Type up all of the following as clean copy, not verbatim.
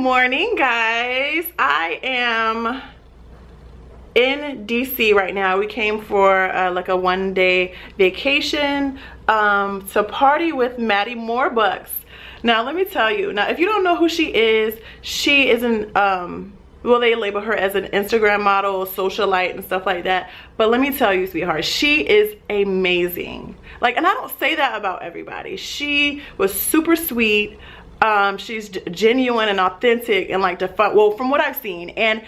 morning, guys. I am in DC right now. We came for like a one-day vacation to party with Maddymorebuckss. Now let me tell you, now if you don't know who she is an well, they label her as an Instagram model, socialite and stuff like that, but let me tell you, sweetheart, she is amazing. Like, and I don't say that about everybody. She was super sweet. She's genuine and authentic and like well, from what I've seen, and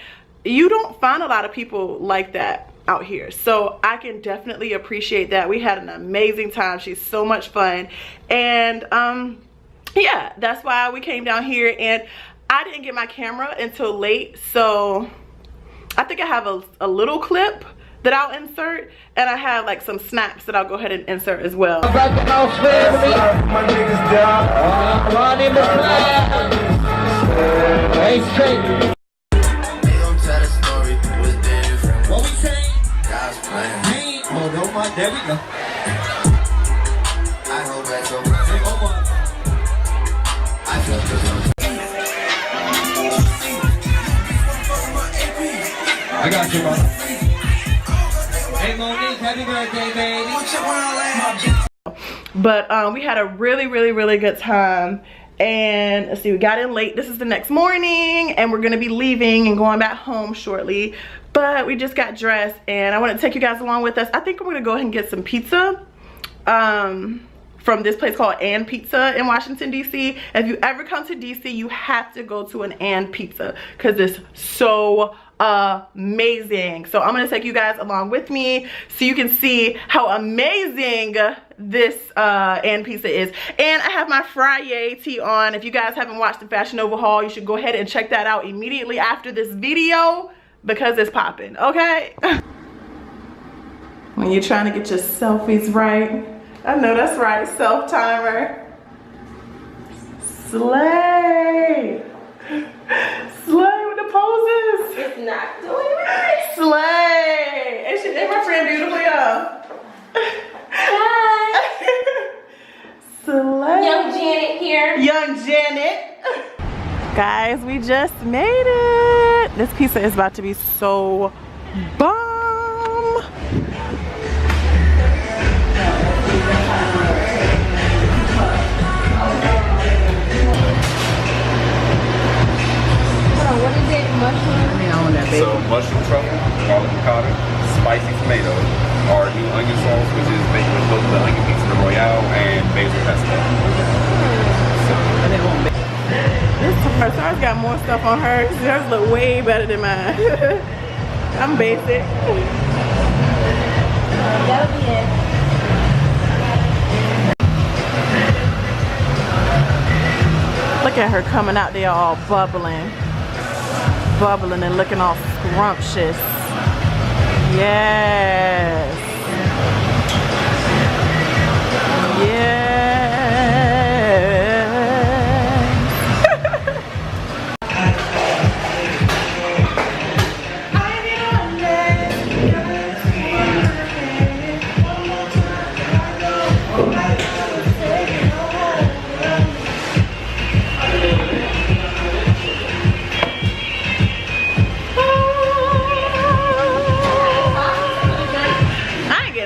you don't find a lot of people like that out here, so I can definitely appreciate that. We had an amazing time. She's so much fun, and yeah, that's why we came down here. And I didn't get my camera until late, so I think I have a little clip that I'll insert, and I have like some snaps that I'll go ahead and insert as well. There we go. I got you, bro. Hey, Monique, happy birthday, baby. But we had a really good time. And let's see, we got in late. This is the next morning, and we're gonna be leaving and going back home shortly. But we just got dressed, and I want to take you guys along with us. I think I'm gonna go ahead and get some pizza from this place called And Pizza in Washington, DC. If you ever come to DC, you have to go to an And Pizza because it's so amazing. So I'm gonna take you guys along with me so you can see how amazing this And Pizza is. And I have my Friday tee on. If you guys haven't watched the Fashion Nova haul, you should go ahead and check that out immediately after this video because it's popping, okay? When you're trying to get your selfies right, I know that's right, self-timer. Slay! Slay with the poses! It's not doing right. Slay! Ain't my friend beautiful, y'all? Hi! Slay! Young Janet here. Young Janet! Guys, we just made it! This pizza is about to be so bomb! What is it? Mushroom? So mushroom truffle, garlic ricotta, spicy tomato, our new onion sauce, which is made with both the onion pizza royale and basil pesto. Sarah's got more stuff on hers. Hers look way better than mine. I'm basic. That'll be it. Look at her coming out there all bubbling and looking all scrumptious. Yes. Yes.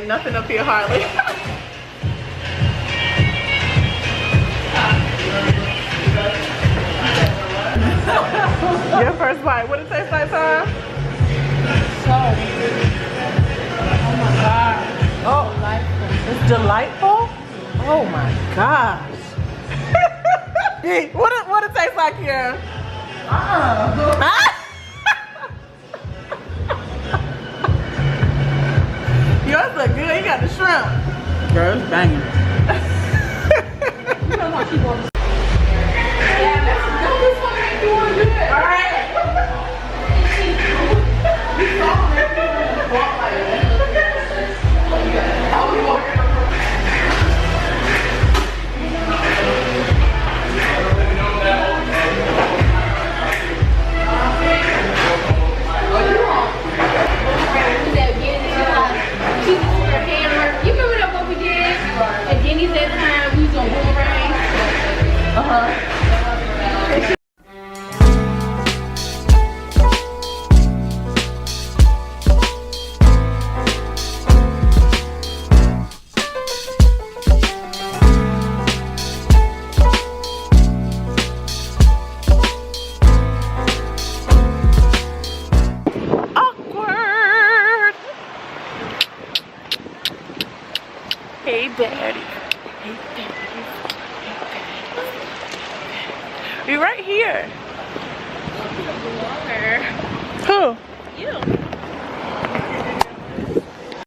Nothing up here hardly. Your first bite. What it tastes like, Sarah? So, oh my God. Oh, Delightful. It's delightful? Oh my gosh. what it tastes like here? Yours look good. You got the shrimp. Girl, it's banging. You know how she wants. Yeah, this one ain't doing good. All right. Uh-huh. Hey, daddy. Hey, daddy. We're right here. Who? You.